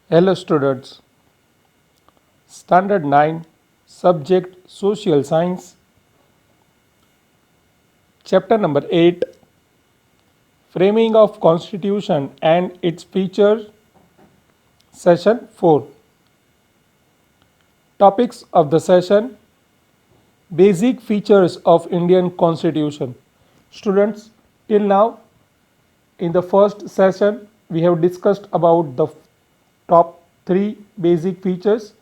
Hello students, Standard 9, Subject Social Science, Chapter number 8, Framing of Constitution and its Features, Session 4. Topics of the session: Basic Features of Indian Constitution. Students, till now in the first session we have discussed about the top 3 basic features.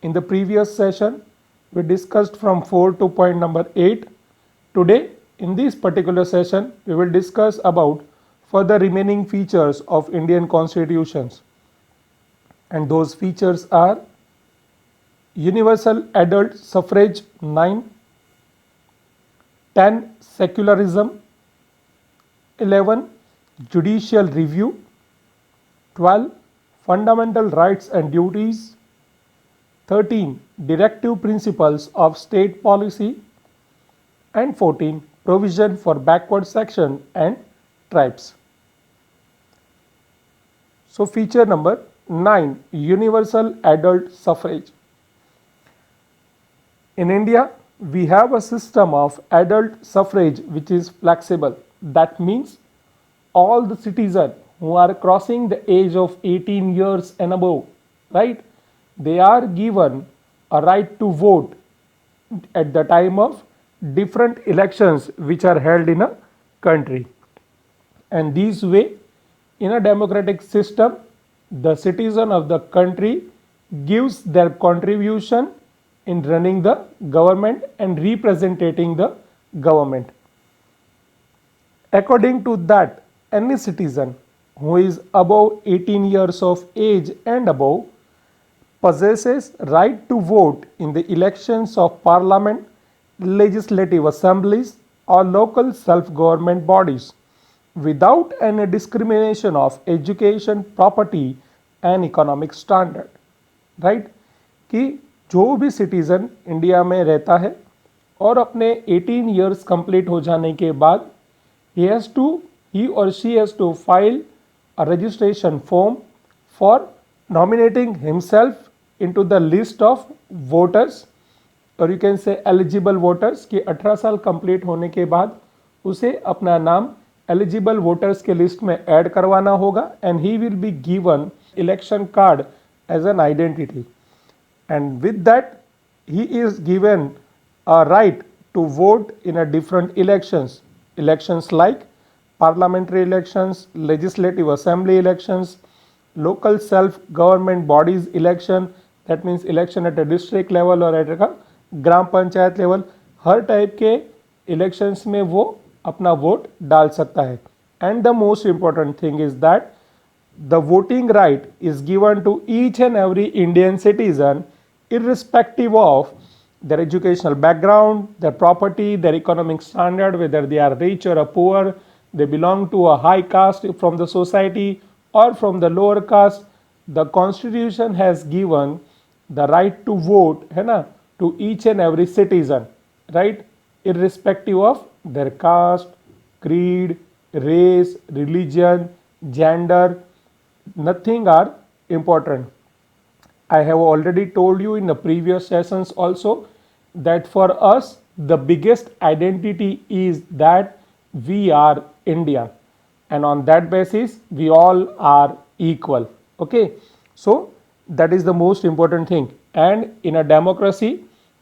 In the previous session we discussed from 4 to point number 8. Today in this particular session we will discuss about further remaining features of Indian constitutions, and those features are universal adult suffrage 9, 10 secularism, 11 judicial review, 12 fundamental rights and duties, 13 directive principles of state policy, and 14 provision for backward section and tribes. So feature number 9, universal adult suffrage. In India we have a system of adult suffrage which is flexible. That means all the citizens who are crossing the age of 18 years and above, right, they are given a right to vote at the time of different elections which are held in a country. And this way, in a democratic system, the citizen of the country gives their contribution in running the government and representing the government. According to that, any citizen who is above 18 years of age and above possesses right to vote in the elections of parliament, legislative assemblies or local self-government bodies without any discrimination of education, property and economic standard. Right? कि जो भी citizen India में रहता है और अपने 18 years complete हो जाने के बाद he or she has to file a registration form for nominating himself into the list of voters, or you can say eligible voters, कि 18 साल कंप्लीट होने के बाद उसे अपना नाम eligible voters के लिस्ट में ऐड करवाना होगा, and he will be given election card as an identity, and with that he is given a right to vote in a different elections like parliamentary elections, legislative assembly elections, local self-government bodies election, that means election at a district level or at a gram panchayat level, हर type के elections में वो अपना vote डाल सकता है. And the most important thing is that the voting right is given to each and every Indian citizen irrespective of their educational background, their property, their economic standard, whether they are rich or poor, they belong to a high caste from the society or from the lower caste. The constitution has given the right to vote है ना, to each and every citizen, right, irrespective of their caste, creed, race, religion, gender. Nothing are important. I have already told you in the previous sessions also that for us the biggest identity is that we are Indian, and on that basis we all are equal. Okay, so that is the most important thing, and in a democracy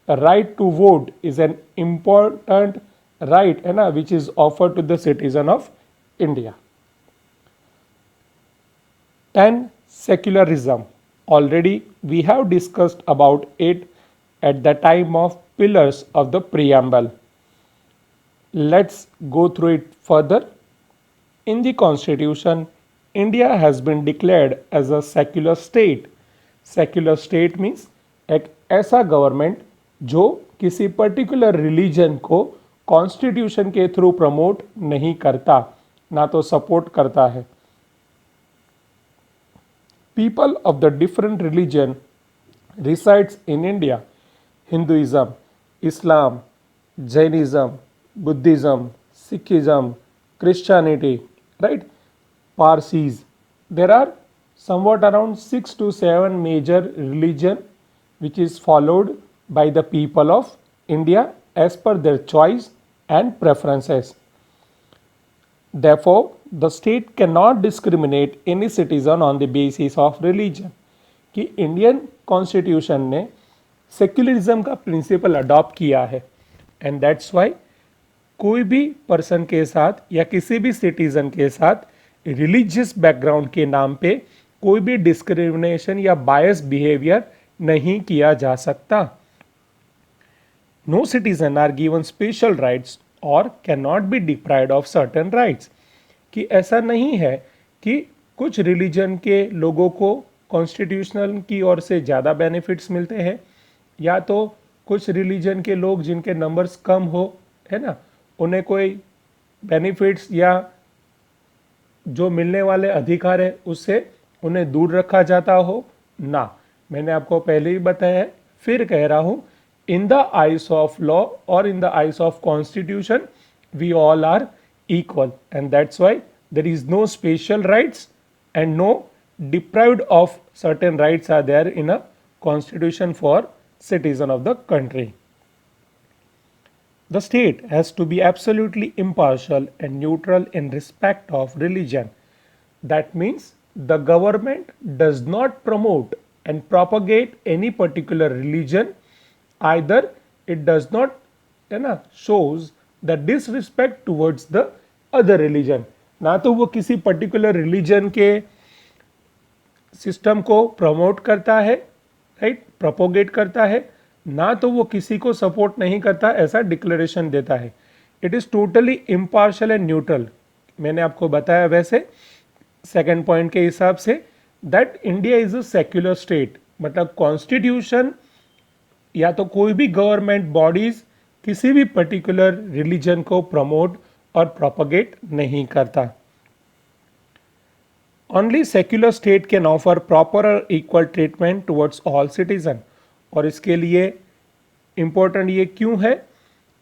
a right to vote is an important right which is offered to the citizen of India. 10. Secularism. Already we have discussed about it at the time of pillars of the preamble. Let's go through it further. In the constitution, India has been declared as a secular state secular state means एक ऐसा government जो किसी particular religion को constitution के through promote नहीं करता, ना तो सपोर्ट करता है। People of the different religion resides in India. Hinduism, Islam, Jainism, Buddhism, Sikhism, Christianity, right? Parsis. There are somewhat around 6 to 7 major religion which is followed by the people of India as per their choice and preferences. Therefore, the state cannot discriminate any citizen on the basis of religion. कि Indian constitution ने secularism का principal adopt किया है and that's why कोई भी person के साथ या किसी भी सिटीजन के साथ रिलीजियस बैकग्राउंड के नाम पे कोई भी डिस्क्रिमिनेशन या बायस बिहेवियर नहीं किया जा सकता। No citizen are given special rights और can not be deprived of certain rights. कि ऐसा नहीं है कि कुछ रिलीजन के लोगों को कॉन्स्टिट्यूशनल की ओर से ज़्यादा बेनिफिट्स मिलते हैं, या तो कुछ रिलीजन के लोग जिनके नंबर्स कम हो, है ना, उन्हें कोई बेनिफिट्स या जो मिलने वाले अधिकार है उससे उन्हें दूर रखा जाता हो ना। मैंने आपको पहले ही बताया है, फिर कह रहा हूँ, in the eyes of law और in the eyes of constitution we all are equal, and that's why there is no special rights and no deprived of certain rights are there in a constitution for citizen of the country. The state has to be absolutely impartial and neutral in respect of religion. That means the government does not promote and propagate any particular religion, either it does not shows the disrespect towards the other religion. ना तो वो किसी particular religion के system को promote करता है, right, propagate करता है, ना तो वो किसी को सपोर्ट नहीं करता ऐसा डिक्लेरेशन देता है। It is totally impartial and neutral. मैंने आपको बताया वैसे सेकेंड पॉइंट के हिसाब से that India is a secular state, मतलब कॉन्स्टिट्यूशन या तो कोई भी गवर्नमेंट बॉडीज किसी भी पर्टिकुलर रिलीजन को प्रमोट और प्रोपगेट नहीं करता। Only secular state can offer proper और equal treatment towards all citizen. और इसके लिए इम्पोर्टेंट ये क्यों है,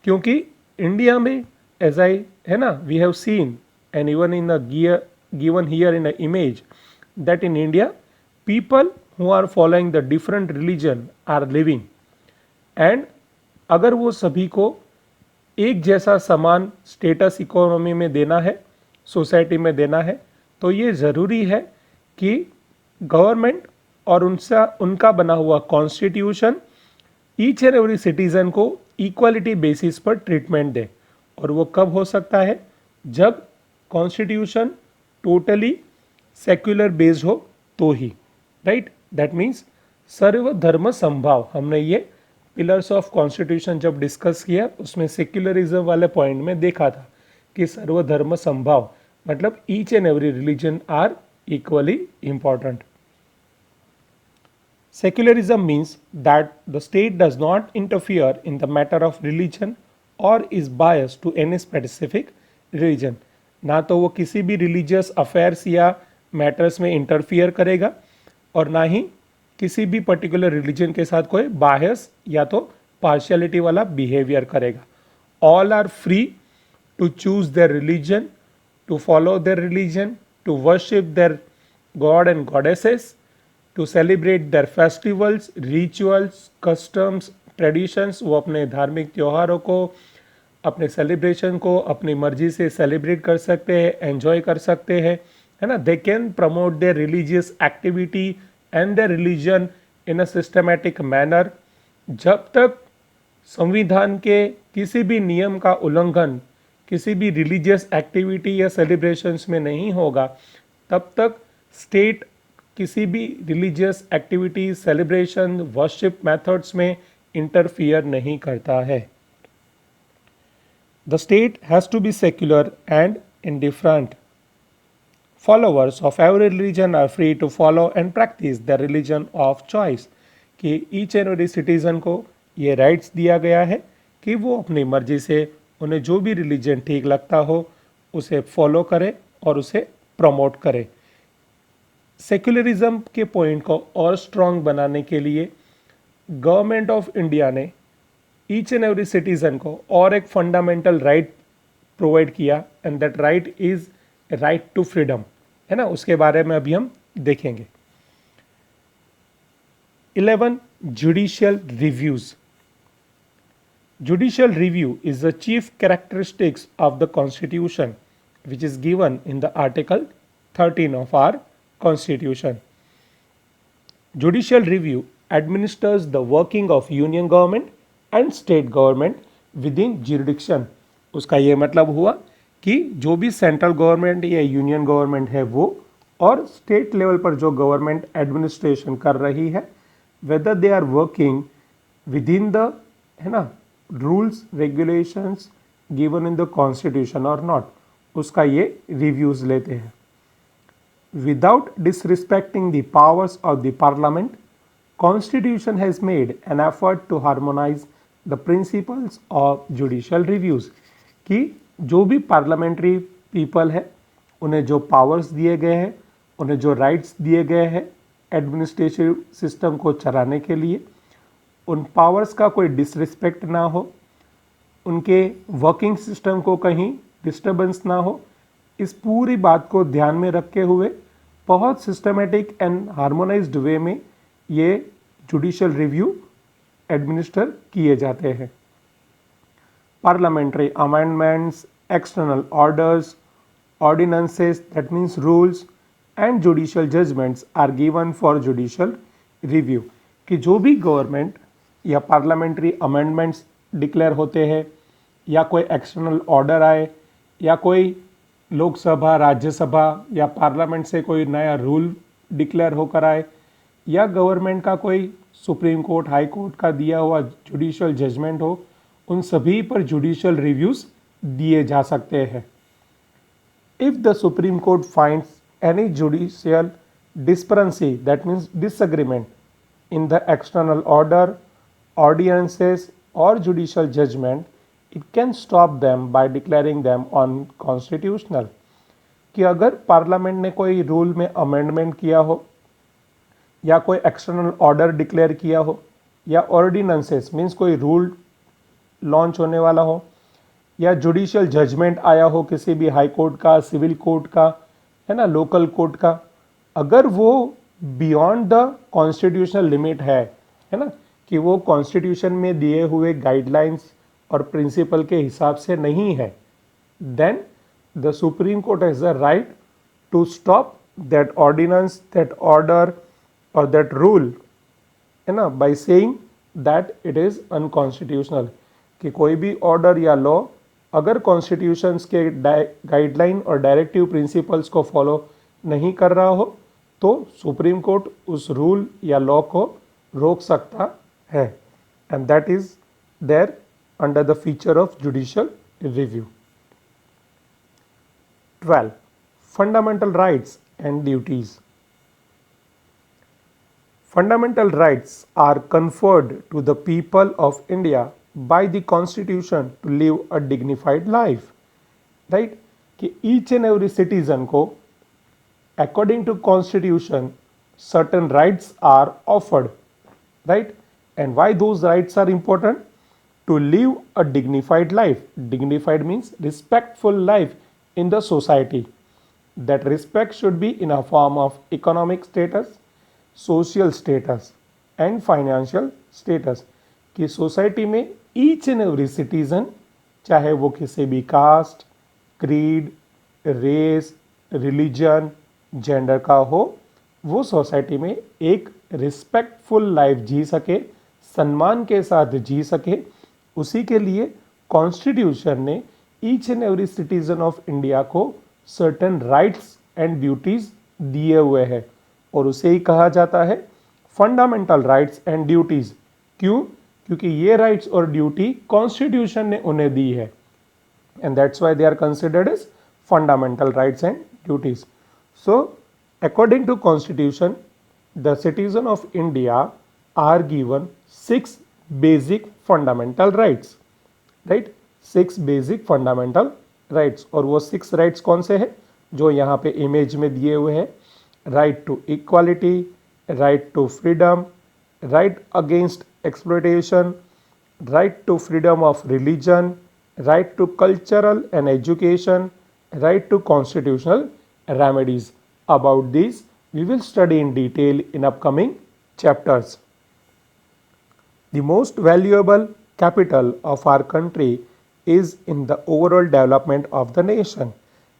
क्योंकि इंडिया में एज आई है ना we have seen and even in given here in a image that in India people who are following the different religion are living, and अगर वो सभी को एक जैसा समान स्टेटस इकोनॉमी में देना है, सोसाइटी में देना है, तो ये ज़रूरी है कि गवर्नमेंट और उनका बना हुआ constitution each and every citizen को इक्वालिटी बेसिस पर ट्रीटमेंट दे। और वो कब हो सकता है, जब कॉन्स्टिट्यूशन टोटली सेक्युलर बेस्ड हो तो ही, राइट। दैट मीन्स सर्वधर्म समभाव। हमने ये पिलर्स ऑफ कॉन्स्टिट्यूशन जब डिस्कस किया उसमें सेक्युलरिज्म वाले पॉइंट में देखा था कि सर्वधर्म समभाव मतलब each and every religion are equally important. Secularism means that the state does not interfere in the matter of religion or is biased to any specific religion. ना तो वो किसी भी रिलीजियस अफेयर्स या मैटर्स में इंटरफियर करेगा और ना ही किसी भी पर्टिकुलर रिलीजन के साथ कोई बायस या तो पार्शियलिटी वाला बिहेवियर करेगा। All are free to choose their religion, to follow their religion, to worship their god and goddesses, to celebrate their festivals, rituals, customs, traditions. वो अपने धार्मिक त्योहारों को, अपने सेलिब्रेशन को अपनी मर्जी से सेलिब्रेट कर सकते हैं, एंजॉय कर सकते हैं, है ना। They can promote their religious activity and their religion in a systematic manner. जब तक संविधान के किसी भी नियम का उल्लंघन किसी भी रिलीजियस एक्टिविटी या सेलिब्रेशंस में नहीं होगा, तब तक स्टेट किसी भी religious activity, celebration, worship methods में इंटरफियर नहीं करता है। The state has to be secular and indifferent followers of every religion are free to follow and practice the religion of choice, कि ईच एंड एवरी सिटीज़न को ये rights दिया गया है कि वो अपनी मर्जी से उन्हें जो भी रिलीजन ठीक लगता हो उसे फॉलो करे और उसे प्रमोट करे। सेक्युलरिज्म के पॉइंट को और स्ट्रांग बनाने के लिए गवर्नमेंट ऑफ इंडिया ने ईच एंड एवरी सिटीज़न को और एक फंडामेंटल राइट प्रोवाइड किया, and that right is right to freedom, है ना। उसके बारे में अभी हम देखेंगे। 11 judicial reviews. Judicial review is the chief characteristics of the Constitution, which is given in the Article 13 of our Constitution. Judicial review administers the working of union government and state government within jurisdiction. उसका ये मतलब हुआ कि जो भी central government या union government है वो और स्टेट लेवल पर जो गवर्नमेंट एडमिनिस्ट्रेशन कर रही है, whether they are working with in the, है ना, rules regulations given in the constitution और नॉट, उसका ये रिव्यूज लेते हैं। Without disrespecting the powers of the parliament, constitution has made an effort to harmonise the principles of judicial reviews, कि जो भी पार्लियामेंट्री पीपल है उन्हें जो पावर्स दिए गए हैं, उन्हें जो राइट्स दिए गए हैं एडमिनिस्ट्रेटिव सिस्टम को चलाने के लिए, उन पावर्स का कोई डिसरिस्पेक्ट ना हो, उनके वर्किंग सिस्टम को कहीं डिस्टर्बेंस ना हो, इस पूरी बात को ध्यान में रखे हुए बहुत सिस्टमेटिक एंड हार्मोनाइज्ड वे में ये जुडिशियल रिव्यू एडमिनिस्टर किए जाते हैं। Parliamentary amendments, external orders, ordinances that means rules and judicial judgments are given for judicial review, कि जो भी गवर्नमेंट या पार्लियामेंट्री अमेंडमेंट्स डिक्लेयर होते हैं या कोई एक्सटर्नल ऑर्डर आए या कोई लोकसभा, राज्यसभा या पार्लियामेंट से कोई नया रूल डिक्लेयर होकर आए या गवर्नमेंट का कोई सुप्रीम कोर्ट, हाई कोर्ट का दिया हुआ जुडिशियल जजमेंट हो, उन सभी पर जुडिशियल रिव्यूज दिए जा सकते हैं। If the supreme Court finds any judicial discrepancy, that means disagreement in the external order, ordinances or judicial judgment, it can stop them by declaring them unconstitutional, कि अगर पार्लियामेंट ने कोई रूल में amendment किया हो या कोई एक्सटर्नल ऑर्डर डिक्लेयर किया हो या ऑर्डिनेंसेस मीन्स कोई रूल लॉन्च होने वाला हो या जुडिशियल जजमेंट आया हो किसी भी हाई कोर्ट का, सिविल कोर्ट का, है ना, लोकल कोर्ट का, अगर वो बियॉन्ड द कॉन्स्टिट्यूशनल लिमिट है ना, कि वो कॉन्स्टिट्यूशन में दिए हुए गाइडलाइंस और प्रिंसिपल के हिसाब से नहीं है, then the supreme court has the right to stop that ordinance, that order और दैट रूल, है ना, by saying that it is unconstitutional, कि कोई भी ऑर्डर या लॉ अगर कॉन्स्टिट्यूशंस के गाइडलाइन और डायरेक्टिव प्रिंसिपल्स को फॉलो नहीं कर रहा हो तो सुप्रीम कोर्ट उस रूल या लॉ को रोक सकता है, and that is there under the feature of judicial review. 12. Fundamental rights and duties. Fundamental rights are conferred to the people of India by the constitution to live a dignified life, right, कि each and every citizen को according to constitution certain rights are offered, right, and why those rights are important? To live a dignified life. Dignified means respectful life in the society. That respect should be in a form of economic status, social status and financial status, कि society में each and every citizen, चाहे वो किसी भी caste, creed, race, religion, gender का हो, वो society में एक रिस्पेक्टफुल लाइफ जी सके, सम्मान के साथ जी सके, उसी के लिए कॉन्स्टिट्यूशन ने each and every citizen of India को सर्टेन राइट्स एंड ड्यूटीज़ दिए हुए हैं और उसे ही कहा जाता है फंडामेंटल राइट्स एंड ड्यूटीज़। क्यों? क्योंकि ये राइट्स और ड्यूटी कॉन्स्टिट्यूशन ने उन्हें दी है, and that's why they are considered as fundamental rights and duties. So according to constitution, the citizen of India are given 6 basic fundamental rights, right, 6 basic fundamental rights. और वो 6 rights कौन से हैं जो यहाँ पे इमेज में दिए हुए हैं? Right to equality, right to freedom, right against exploitation, right to freedom of religion, right to cultural and education, right to constitutional remedies. About these, we will study in detail in upcoming chapters. The most valuable capital of our country is in the overall development of the nation,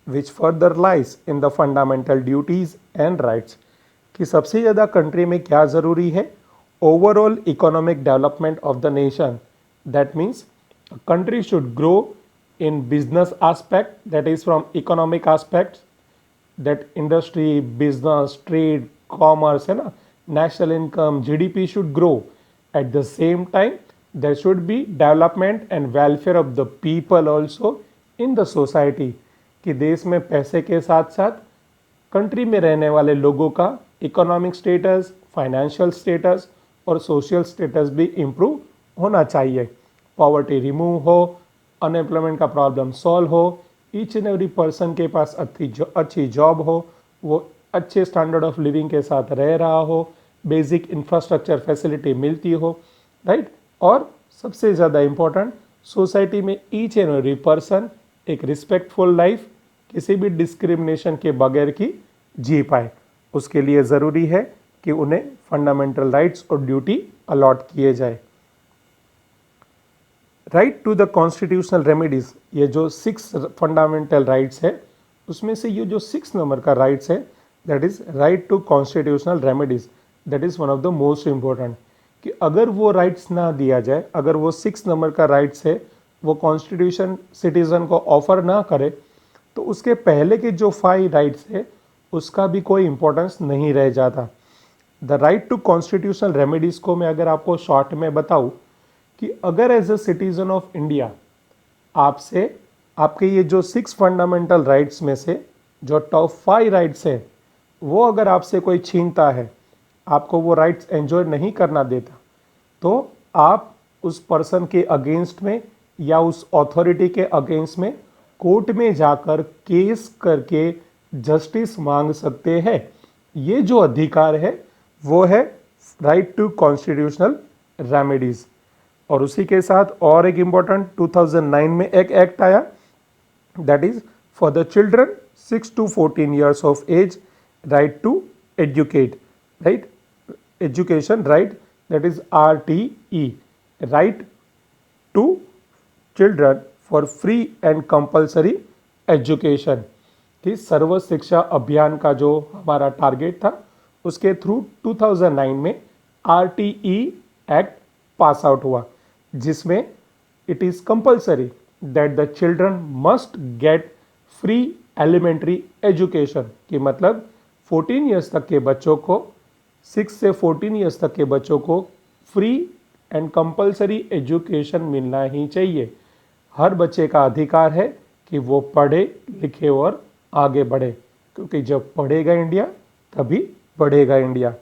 which further lies in the fundamental duties and rights. कि सबसे ज़्यादा country में क्या ज़रूरी है? Overall economic development of the nation. That means a country should grow in business aspect, that is from economic aspects, that industry, business, trade, commerce, है ना, national income, GDP should grow. At the same time, there should be development and welfare of the people also in the society. कि देश में पैसे के साथ साथ country में रहने वाले लोगों का इकोनॉमिक स्टेटस, फाइनेंशियल स्टेटस और सोशल स्टेटस भी इम्प्रूव होना चाहिए. पॉवर्टी रिमूव हो, अनएम्प्लॉयमेंट का प्रॉब्लम सॉल्व हो, ईच एंड एवरी पर्सन के पास अच्छी जॉब हो, वो अच्छे स्टैंडर्ड ऑफ लिविंग के साथ रह रहा हो, बेसिक इंफ्रास्ट्रक्चर फैसिलिटी मिलती हो, राइट. और सबसे ज़्यादा इम्पोर्टेंट, सोसाइटी में ईच एंड एवरी पर्सन एक रिस्पेक्टफुल लाइफ किसी भी डिस्क्रिमिनेशन के बगैर की जी पाए. उसके लिए ज़रूरी है कि उन्हें फंडामेंटल राइट्स और ड्यूटी अलॉट किए जाए. Right to the constitutional remedies, ये जो 6 फंडामेंटल राइट्स है उसमें से ये जो 6 नंबर का राइट्स है, that is right to constitutional remedies. That is one of the most important. कि अगर वो राइट्स ना दिया जाए, अगर वो 6 नंबर का राइट्स है वो कॉन्स्टिट्यूशन सिटीजन को ऑफर ना करे, तो उसके पहले के जो 5 राइट्स है उसका भी कोई इंपॉर्टेंस नहीं रह जाता. The right to constitutional remedies को मैं अगर आपको शॉर्ट में बताऊं कि अगर as a citizen of India आपसे आपके ये जो 6 फंडामेंटल राइट्स में से जो टॉप 5 राइट्स है वो अगर आपसे कोई छीनता है, आपको वो राइट्स एंजॉय नहीं करना देता, तो आप उस पर्सन के अगेंस्ट में या उस अथॉरिटी के अगेंस्ट में कोर्ट में जाकर केस करके जस्टिस मांग सकते हैं. ये जो अधिकार है वो है राइट टू कॉन्स्टिट्यूशनल रेमेडीज. और उसी के साथ और एक इम्पॉर्टेंट 2009 में एक एक्ट आया, that is for the children 6 to 14 years of age right to educate, right, education right, that is RTE, right to children for free and compulsory education. कि सर्व शिक्षा अभियान का जो हमारा टारगेट था उसके थ्रू 2009 में RTE एक्ट पास आउट हुआ, जिसमें it is compulsory that the children must get free elementary education. कि मतलब 14 ईयर्स तक के बच्चों को, 6 से 14 ईयर्स तक के बच्चों को फ्री एंड कंपल्सरी एजुकेशन मिलना ही चाहिए. हर बच्चे का अधिकार है कि वो पढ़े लिखे और आगे बढ़े, क्योंकि जब पढ़ेगा इंडिया तभी बढ़ेगा India.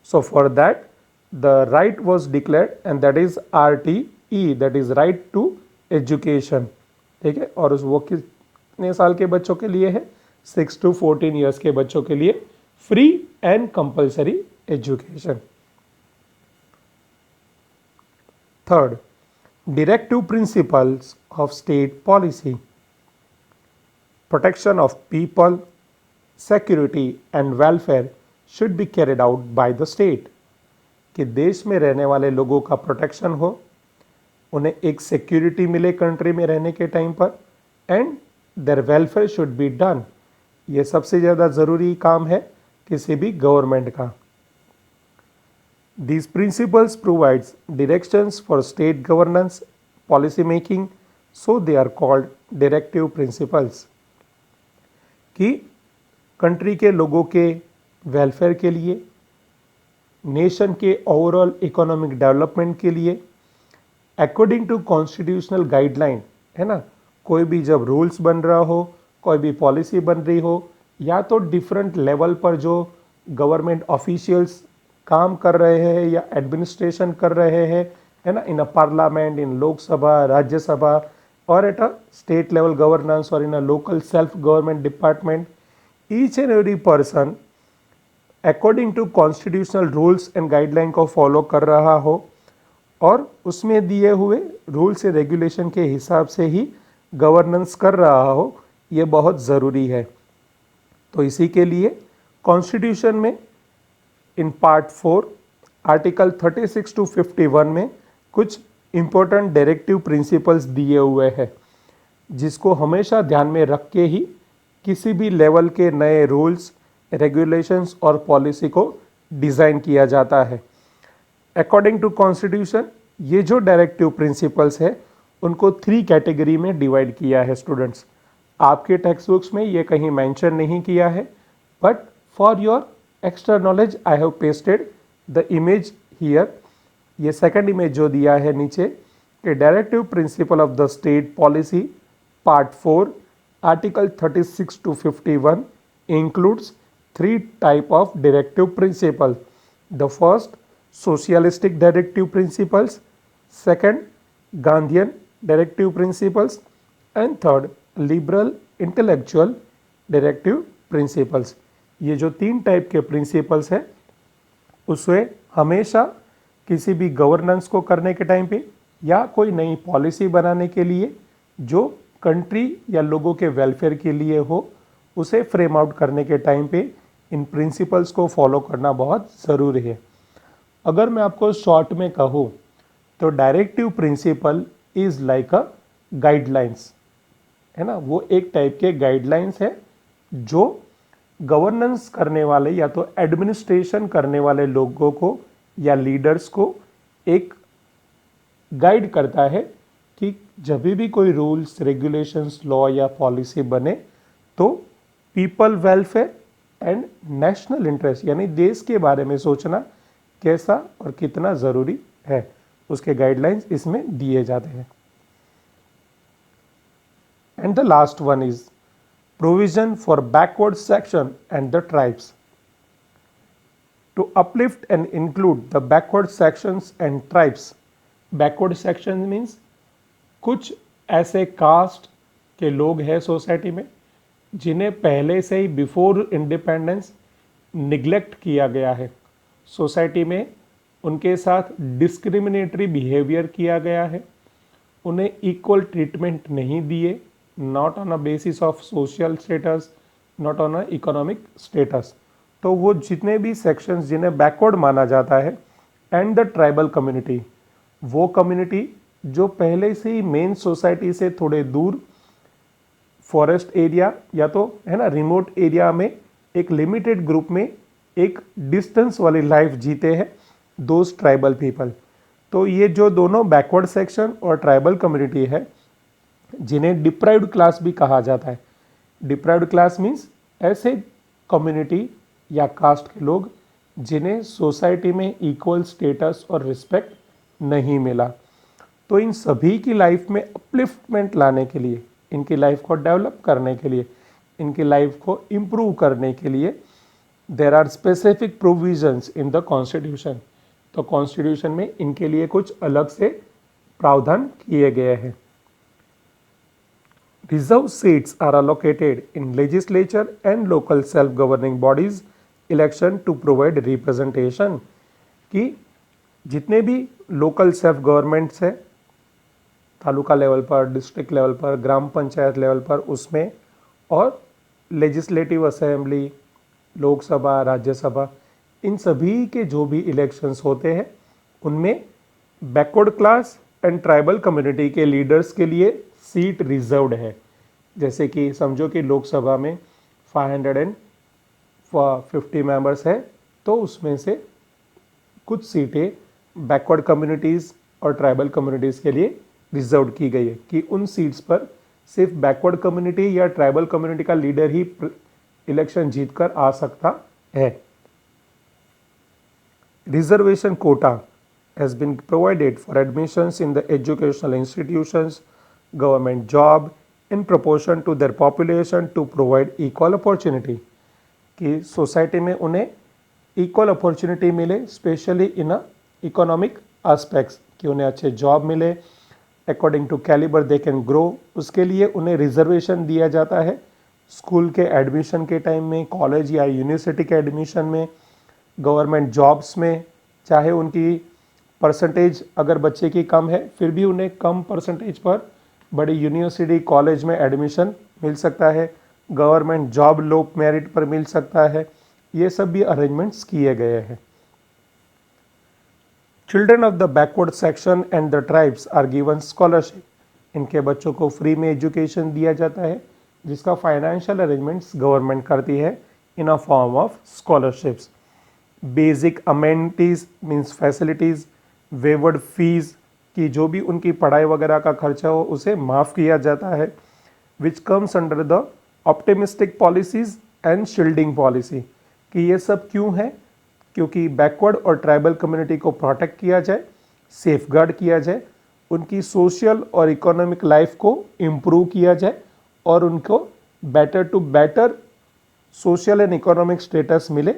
So for that the right was declared and that is RTE, that is right to education. ठीक है. और वो कितने साल के बच्चों के लिए है? 6 to 14 ईयर्स के बच्चों के लिए free and compulsory education. Third, directive principles of state policy. Protection of people, security and welfare should be carried out by the state. कि देश में रहने वाले लोगों का प्रोटेक्शन हो, उन्हें एक सिक्योरिटी मिले कंट्री में रहने के टाइम पर, and their welfare should be done. ये सबसे ज़्यादा ज़रूरी काम है किसी भी गवर्नमेंट का. These principles provides directions for state governance, policy making, so they are called directive principles. कि कंट्री के लोगों के वेलफेयर के लिए, नेशन के ओवरऑल इकोनॉमिक डेवलपमेंट के लिए, अकॉर्डिंग टू कॉन्स्टिट्यूशनल गाइडलाइन, है ना, कोई भी जब रूल्स बन रहा हो, कोई भी पॉलिसी बन रही हो, या तो डिफरेंट लेवल पर जो गवर्नमेंट ऑफिशियल्स काम कर रहे हैं या एडमिनिस्ट्रेशन कर रहे हैं, है ना, in a parliament, in Lok Sabha, Rajya Sabha, और at a state level governance और in a local self government department, each and every person according to constitutional rules and guideline को फॉलो कर रहा हो और उसमें दिए हुए रूल्स एंड रेगुलेशन के हिसाब से ही गवर्नेंस कर रहा हो, ये बहुत ज़रूरी है। तो इसी के लिए कॉन्स्टिट्यूशन में इन पार्ट 4 आर्टिकल 36 टू 51 में कुछ इम्पोर्टेंट डायरेक्टिव प्रिंसिपल्स दिए हुए हैं, जिसको हमेशा ध्यान में रख के ही किसी भी लेवल के नए रूल्स, रेगुलेशंस और पॉलिसी को डिज़ाइन किया जाता है। अकॉर्डिंग टू कॉन्स्टिट्यूशन ये जो डायरेक्टिव प्रिंसिपल्स है उनको 3 कैटेगरी में डिवाइड किया है स्टूडेंट्स। आपके टेक्स्ट बुक्स में ये कहीं मेंशन नहीं किया है, but for your extra knowledge I have pasted the image here. ये सेकंड इमेज जो दिया है नीचे कि directive principle of the state policy part 4 article 36 to 51 includes 3 type of directive principles. The first, socialistic directive principles; second, Gandhian directive principles; and third, liberal intellectual directive principles. ये जो 3 type के principles हैं उसमें हमेशा किसी भी governance को करने के टाइम पे या कोई नई पॉलिसी बनाने के लिए जो कंट्री या लोगों के वेलफेयर के लिए हो, उसे फ्रेम आउट करने के टाइम पे इन प्रिंसिपल्स को फॉलो करना बहुत ज़रूरी है। अगर मैं आपको शॉर्ट में कहूँ तो directive principle is like a guidelines, है ना, वो एक टाइप के गाइडलाइंस है जो गवर्नेंस करने वाले या तो एडमिनिस्ट्रेशन करने वाले लोगों को या लीडर्स को एक गाइड करता है कि जब भी कोई रूल्स, रेगुलेशंस, लॉ या पॉलिसी बने तो people welfare and national interest यानी देश के बारे में सोचना कैसा और कितना ज़रूरी है, उसके गाइडलाइंस इसमें दिए जाते हैं। And the last one is provision for backward section and the tribes. To uplift and include the backward sections and tribes. Backward section means कुछ ऐसे कास्ट के लोग हैं सोसाइटी में जिन्हें पहले से ही बिफोर इंडिपेंडेंस निग्लेक्ट किया गया है, सोसाइटी में उनके साथ डिस्क्रिमिनेटरी बिहेवियर किया गया है, उन्हें इक्वल ट्रीटमेंट नहीं दिए, not on a basis of social status, not on a economic status. तो वो जितने भी सेक्शंस जिन्हें बैकवर्ड माना जाता है, एंड द ट्राइबल कम्युनिटी, वो कम्युनिटी जो पहले से ही मेन सोसाइटी से थोड़े दूर फॉरेस्ट एरिया या तो है ना रिमोट एरिया में एक लिमिटेड ग्रुप में एक डिस्टेंस वाली लाइफ जीते हैं दोज ट्राइबल पीपल। तो ये जो दोनों बैकवर्ड सेक्शन और ट्राइबल कम्युनिटी है जिन्हें डिप्राइव्ड क्लास भी कहा जाता है। डिप्राइव्ड क्लास मीन्स ऐसे कम्युनिटी या कास्ट के लोग जिन्हें सोसाइटी में इक्वल स्टेटस और रिस्पेक्ट नहीं मिला। तो इन सभी की लाइफ में अपलिफ्टमेंट लाने के लिए, इनकी लाइफ को डेवलप करने के लिए, इनकी लाइफ को इम्प्रूव करने के लिए there are specific provisions in the constitution. तो कॉन्स्टिट्यूशन में इनके लिए कुछ अलग से प्रावधान किए गए हैं। Reserved seats are allocated in legislature and local self-governing bodies election to provide representation। कि जितने भी लोकल सेल्फ गवर्नमेंट्स है तालुका लेवल पर, डिस्ट्रिक्ट लेवल पर, ग्राम पंचायत लेवल पर, उसमें और लेजिस्लेटिव असेंबली, लोकसभा, राज्यसभा, इन सभी के जो भी इलेक्शंस होते हैं उनमें backward class and tribal community के लीडर्स के लिए सीट रिजर्व्ड है। जैसे कि समझो कि लोकसभा में 550 मेंबर्स है, तो उसमें से कुछ सीटें बैकवर्ड कम्युनिटीज़ और ट्राइबल कम्युनिटीज़ के लिए रिजर्व की गई है कि उन सीट्स पर सिर्फ बैकवर्ड कम्युनिटी या ट्राइबल कम्युनिटी का लीडर ही इलेक्शन जीतकर आ सकता है। Reservation quota has been provided for admissions in the educational institutions, government job in proportion to their population to provide equal opportunity। कि सोसाइटी में उन्हें इक्वल अपॉर्चुनिटी मिले, specially in economic aspects, कि उन्हें अच्छे जॉब मिले, according to calibre they can grow. उसके लिए उन्हें रिजर्वेशन दिया जाता है स्कूल के एडमिशन के टाइम में, कॉलेज या यूनिवर्सिटी के एडमिशन में, गवर्नमेंट जॉब्स में। चाहे उनकी परसेंटेज अगर बच्चे की कम है, फिर भी उन्हें कम परसेंटेज पर बड़ी यूनिवर्सिटी कॉलेज में एडमिशन मिल सकता है, गवर्नमेंट जॉब लो मेरिट पर मिल सकता है। ये सब भी अरेंजमेंट्स किए गए हैं। Children of the backward section and the tribes are given scholarship. इनके बच्चों को फ्री में एजुकेशन दिया जाता है, जिसका फाइनेंशियल अरेंजमेंट्स गवर्नमेंट करती है in a form of scholarships. Basic amenities means facilities, waived fees की जो भी उनकी पढ़ाई वगैरह का खर्चा हो उसे माफ़ किया जाता है, which comes under the optimistic policies and shielding policy. कि ये सब क्यों है? क्योंकि बैकवर्ड और ट्राइबल कम्युनिटी को प्रोटेक्ट किया जाए, सेफगार्ड किया जाए, उनकी सोशल और इकोनॉमिक लाइफ को इम्प्रूव किया जाए और उनको better to better social and economic status मिले।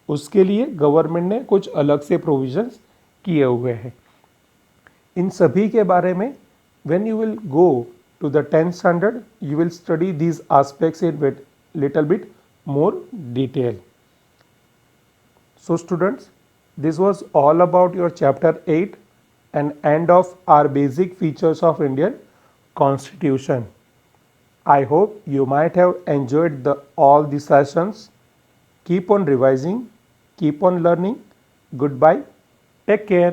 उसके लिए गवर्नमेंट ने कुछ अलग से प्रोविजंस किए हुए हैं। इन सभी के बारे में when you will go to the 10th standard you will study these aspects in little bit more detail. So students, this was all about your chapter 8 and end of our basic features of Indian Constitution. I hope you might have enjoyed all the sessions. Keep on revising, keep on learning. Goodbye. Take care.